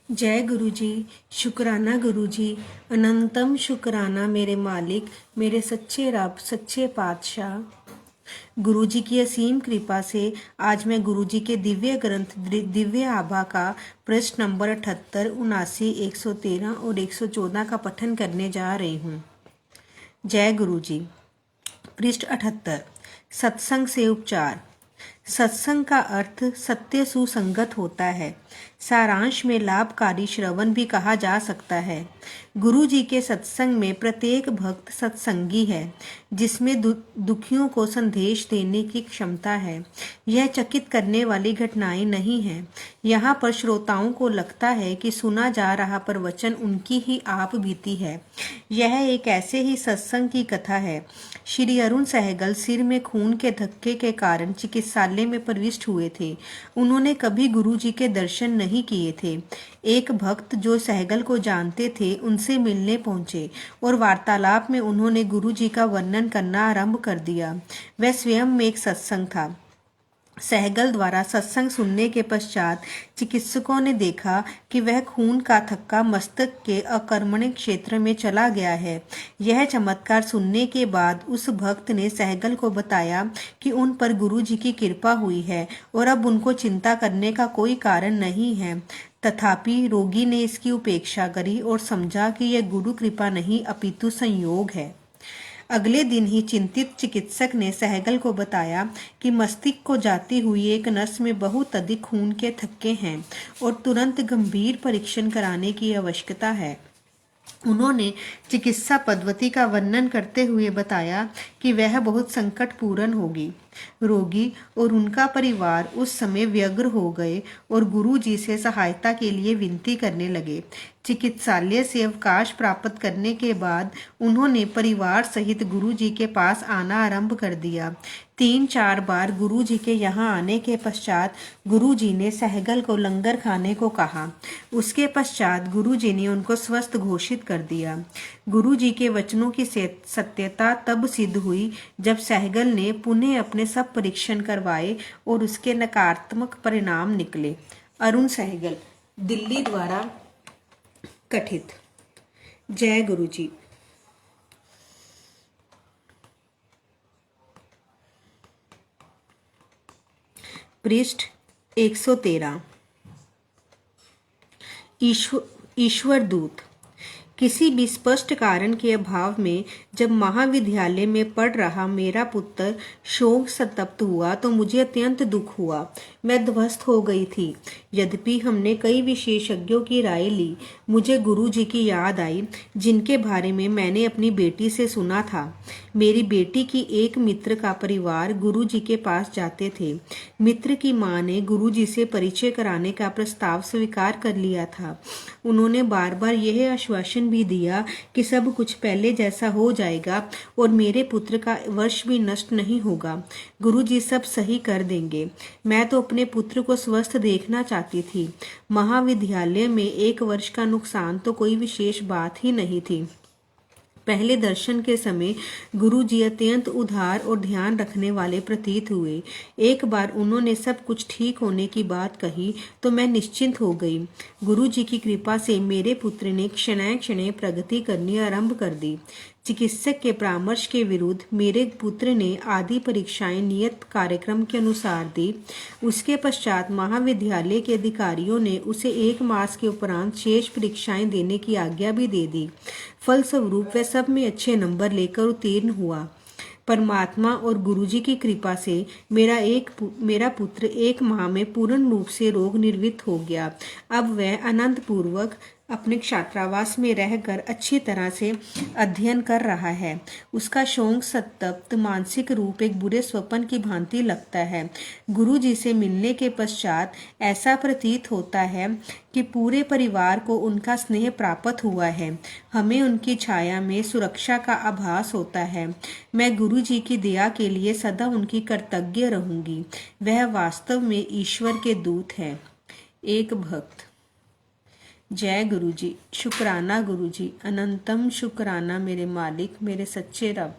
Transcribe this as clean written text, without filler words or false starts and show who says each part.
Speaker 1: जय गुरु जी। शुक्राना गुरु जी। अनंतम शुक्राना मेरे मालिक, मेरे सच्चे रब, सच्चे पातशाह। गुरु जी की असीम कृपा से आज मैं गुरु जी के दिव्य ग्रंथ दिव्य आभा का पृष्ठ नंबर 78, 79, 113 और 114 का पठन करने जा रही हूँ। जय गुरु जी। पृष्ठ 78। सत्संग से उपचार। सत्संग का अर्थ सत्य सुसंगत होता है। सारांश में लाभकारी श्रवण भी कहा जा सकता है। गुरु जी के सत्संग में प्रत्येक भक्त सत्संगी है, जिसमें दुखियों को संदेश देने की क्षमता है। यह चकित करने वाली घटनाएं नहीं है। यहाँ पर श्रोताओं को लगता है कि सुना जा रहा प्रवचन उनकी ही आप बीती है। यह एक ऐसे ही सत्संग की कथा है। श्री अरुण सहगल सिर में खून के धक्के के कारण चिकित्सालय में प्रविष्ट हुए थे। उन्होंने कभी गुरु जी के दर्शन नहीं किए थे। एक भक्त जो सहगल को जानते थे उनसे मिलने पहुंचे और वार्तालाप में उन्होंने गुरु जी का वर्णन करना आरंभ कर दिया। वह स्वयं में एक सत्संग था। सहगल द्वारा सत्संग सुनने के पश्चात चिकित्सकों ने देखा कि वह खून का थक्का मस्तक के अकर्मण्य क्षेत्र में चला गया है। यह चमत्कार सुनने के बाद उस भक्त ने सहगल को बताया कि उन पर गुरु जी की कृपा हुई है और अब उनको चिंता करने का कोई कारण नहीं है। तथापि रोगी ने इसकी उपेक्षा करी और समझा कि यह गुरु कृपा नहीं अपितु संयोग है। अगले दिन ही चिंतित चिकित्सक ने सहगल को बताया कि मस्तिष्क को जाती हुई एक नस में बहुत अधिक खून के थक्के हैं और तुरंत गंभीर परीक्षण कराने की आवश्यकता है। उन्होंने चिकित्सा पद्धति का वर्णन करते हुए बताया कि वह बहुत संकटपूर्ण होगी। रोगी और उनका परिवार उस समय व्यग्र हो गए और गुरु जी से सहायता के लिए विनती करने लगे। चिकित्सालय से अवकाश प्राप्त करने के बाद उन्होंने परिवार सहित गुरु जी के पास आना आरंभ कर दिया। 3-4 बार गुरु जी के यहाँ आने के पश्चात गुरु जी ने सहगल को लंगर खाने को कहा। उसके पश्चात गुरु जी ने उनको स्वस्थ घोषित कर दिया। गुरु जी के वचनों की सत्यता तब सिद्ध हुई जब सहगल ने पुनः अपने सब परीक्षण करवाए और उसके नकारात्मक परिणाम निकले। अरुण सहगल, दिल्ली द्वारा कथित। जय गुरु जी। पृष्ठ 113। ईश्वर दूत। किसी भी स्पष्ट कारण के अभाव में जब महाविद्यालय में पढ़ रहा मेरा पुत्र शोक संतप्त हुआ तो मुझे अत्यंत दुख हुआ। मैं ध्वस्त हो गई थी। यद्यपि हमने कई विशेषज्ञों की राय ली, मुझे गुरु जी की याद आई जिनके बारे में मैंने अपनी बेटी से सुना था। मेरी बेटी की एक मित्र का परिवार गुरु जी के पास जाते थे। मित्र की मां ने गुरु जी से परिचय कराने का प्रस्ताव स्वीकार कर लिया था। उन्होंने बार बार यह आश्वासन भी दिया कि सब कुछ पहले जैसा हो जाएगा और मेरे पुत्र का वर्ष भी नष्ट नहीं होगा। गुरु जी सब सही कर देंगे। मैं तो अपने पुत्र को स्वस्थ देखना चाहती थी। महाविद्यालय में 1 वर्ष का नुकसान तो कोई विशेष बात ही नहीं थी। पहले दर्शन के समय गुरु जी अत्यंत उदार और ध्यान रखने वाले प्रतीत हुए। एक बार उन्होंने सब कुछ ठीक होने की बात कही तो मैं निश्चिंत हो गई। गुरु जी की कृपा से मेरे पुत्र ने क्षण क्षण प्रगति करनी आरंभ कर दी। चिकित्सक के परामर्श के विरुद्ध मेरे पुत्र ने आदि परीक्षाएं नियत कार्यक्रम के अनुसार दी। उसके पश्चात महाविद्यालय के अधिकारियों ने उसे 1 मास के उपरांत शेष परीक्षाएं देने की आज्ञा भी दे दी। फलस्वरूप वह सब में अच्छे नंबर लेकर उत्तीर्ण हुआ। परमात्मा और गुरुजी की कृपा से मेरा पुत्र 1 माह में पूर्ण रूप से रोग निर्वित हो गया। अब वह आनंद पूर्वक अपने छात्रावास में रहकर अच्छी तरह से अध्ययन कर रहा है। उसका शोक संतप्त मानसिक रूप एक बुरे स्वप्न की भांति लगता है। गुरु जी से मिलने के पश्चात ऐसा प्रतीत होता है कि पूरे परिवार को उनका स्नेह प्राप्त हुआ है। हमें उनकी छाया में सुरक्षा का आभास होता है। मैं गुरु जी की दया के लिए सदा उनकी कृतज्ञ रहूंगी। वह वास्तव में ईश्वर के दूत है। एक भक्त। जय गुरु जी। शुक्राना गुरु जी। अनंतम शुक्राना मेरे मालिक, मेरे सच्चे रब।